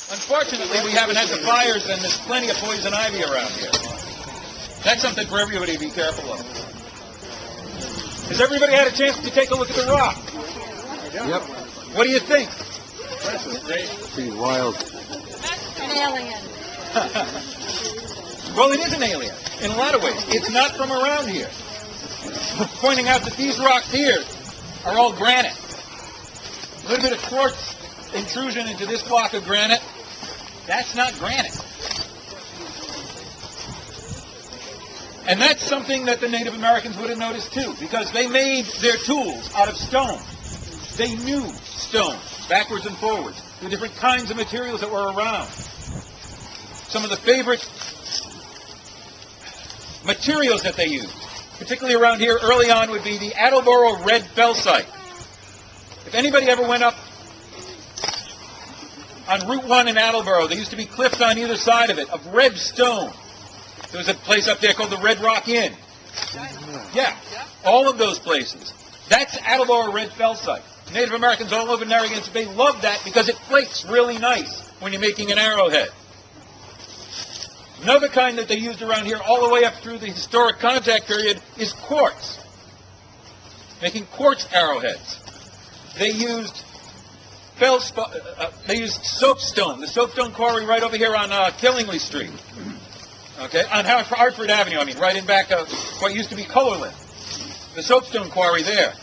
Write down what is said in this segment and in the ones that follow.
Unfortunately, we haven't had the fires, and there's plenty of poison ivy around here. That's something for everybody to be careful of. Has everybody had a chance to take a look at the rock? Yep. What do you think? Pretty wild. An alien. Well, it is an alien in a lot of ways. It's not from around here. Pointing out that these rocks here are all granite. A little bit of quartz intrusion into this block of granite. That's not granite. And that's something that the Native Americans would have noticed too, because they made their tools out of stone. They knew stone, backwards and forwards, the different kinds of materials that were around. Some of the favorite materials that they used, particularly around here early on, would be the Attleboro red felsite. If anybody ever went up on Route 1 in Attleboro, there used to be cliffs on either side of it of red stone. There was a place up there called the Red Rock Inn. Yeah, all of those places. That's Attleboro red felsite. Native Americans all over Narragansett Bay love that because it flakes really nice when you're making an arrowhead. Another kind that they used around here all the way up through the historic contact period is quartz. Making quartz arrowheads. They used soapstone, the soapstone quarry right over here on Killingly Street. Okay, on Hartford Avenue, right in back of what used to be Cullerland. The soapstone quarry there.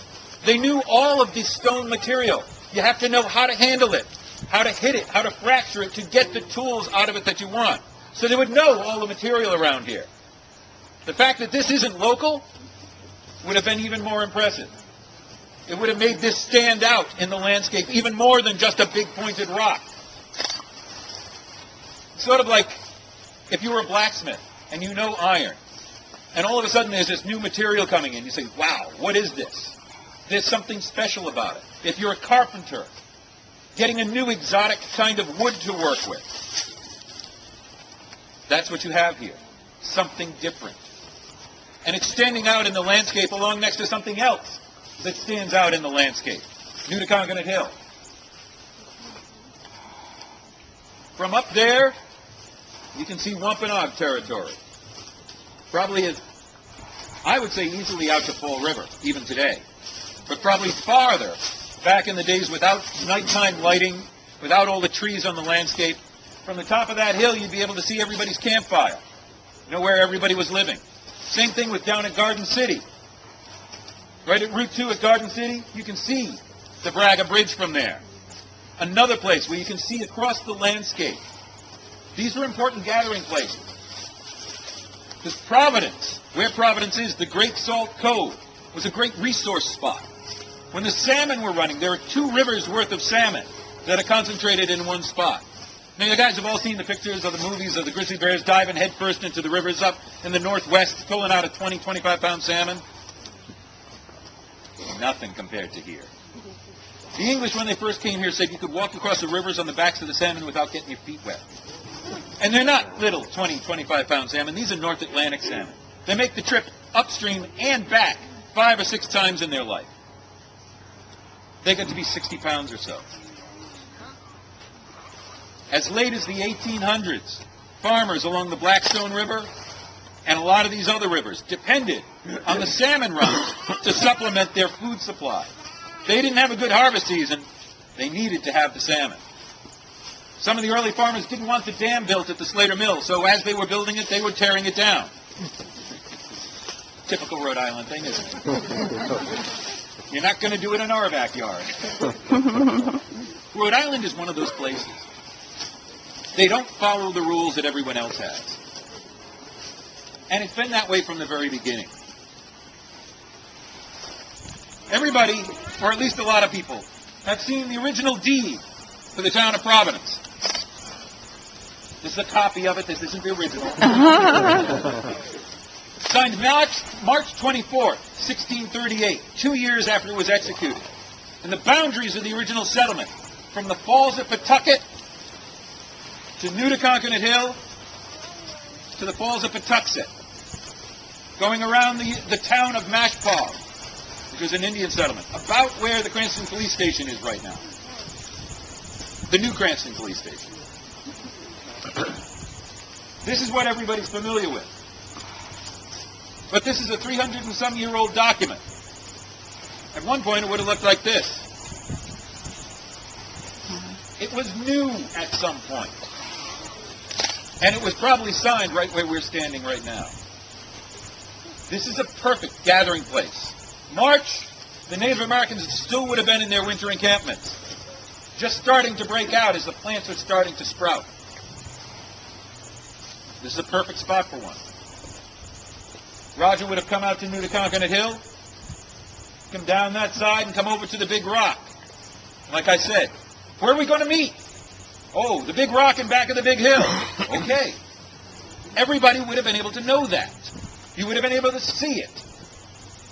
They knew all of this stone material. You have to know how to handle it, how to hit it, how to fracture it to get the tools out of it that you want. So they would know all the material around here. The fact that this isn't local would have been even more impressive. It would have made this stand out in the landscape even more than just a big pointed rock. Sort of like if you were a blacksmith and you know iron, and all of a sudden there's this new material coming in, you say, wow, what is this? There's something special about it. If you're a carpenter, getting a new exotic kind of wood to work with, that's what you have here. Something different. And it's standing out in the landscape along next to something else that stands out in the landscape. Nutaconkanut Hill. From up there, you can see Wampanoag territory. Probably is, I would say, easily out to Fall River, even today. But probably farther, back in the days without nighttime lighting, without all the trees on the landscape. From the top of that hill, you'd be able to see everybody's campfire. Know where everybody was living. Same thing with down at Garden City. Right at Route 2 at Garden City, you can see the Braga Bridge from there. Another place where you can see across the landscape. These were important gathering places. Because Providence, where Providence is, the Great Salt Cove, was a great resource spot. When the salmon were running, there are 2 rivers worth of salmon that are concentrated in one spot. Now, you guys have all seen the pictures of the movies of the grizzly bears diving headfirst into the rivers up in the northwest, pulling out a 20, 25-pound salmon. Nothing compared to here. The English, when they first came here, said you could walk across the rivers on the backs of the salmon without getting your feet wet. And they're not little 20, 25-pound salmon. These are North Atlantic salmon. They make the trip upstream and back 5 or 6 times in their life. They get to be 60 pounds or so. As late as the 1800s, farmers along the Blackstone River and a lot of these other rivers depended on the salmon runs to supplement their food supply. They didn't have a good harvest season. They needed to have the salmon. Some of the early farmers didn't want the dam built at the Slater Mill, so as they were building it, they were tearing it down. Typical Rhode Island thing, isn't it? You're not going to do it in our backyard. Rhode Island is one of those places. They don't follow the rules that everyone else has. And it's been that way from the very beginning. Everybody, or at least a lot of people, have seen the original deed for the town of Providence. This is a copy of it. This isn't the original. Signed March 24th, 1638, 2 years after it was executed. And the boundaries of the original settlement, from the Falls of Pawtucket to Nutaconkanut Hill to the Falls of Patuxet, going around the town of Mashpog, which was an Indian settlement, about where the Cranston Police Station is right now. The new Cranston Police Station. This is what everybody's familiar with. But this is a 300-and-some-year-old document. At one point, it would have looked like this. It was new at some point. And it was probably signed right where we're standing right now. This is a perfect gathering place. March, the Native Americans still would have been in their winter encampments, just starting to break out as the plants are starting to sprout. This is a perfect spot for one. Roger would have come out to New Conconet Hill, come down that side, and come over to the big rock. Like I said, where are we going to meet? Oh, the big rock in back of the big hill. Okay. Everybody would have been able to know that. You would have been able to see it.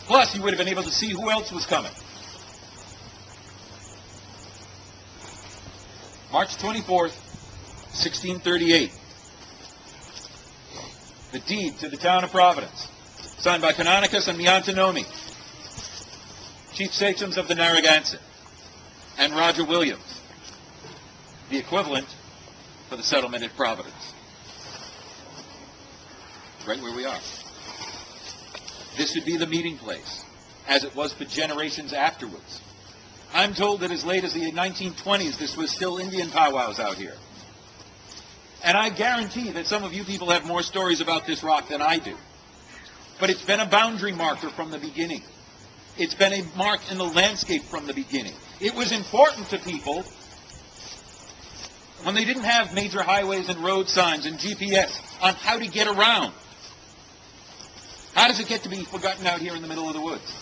Plus, you would have been able to see who else was coming. March 24th, 1638. The deed to the town of Providence, signed by Canonicus and Miantanomi, chief sachems of the Narragansett, and Roger Williams, the equivalent for the settlement at Providence. Right where we are. This would be the meeting place, as it was for generations afterwards. I'm told that as late as the 1920s, this was still Indian powwows out here. And I guarantee that some of you people have more stories about this rock than I do. But it's been a boundary marker from the beginning. It's been a mark in the landscape from the beginning. It was important to people when they didn't have major highways and road signs and GPS on how to get around. How does it get to be forgotten out here in the middle of the woods?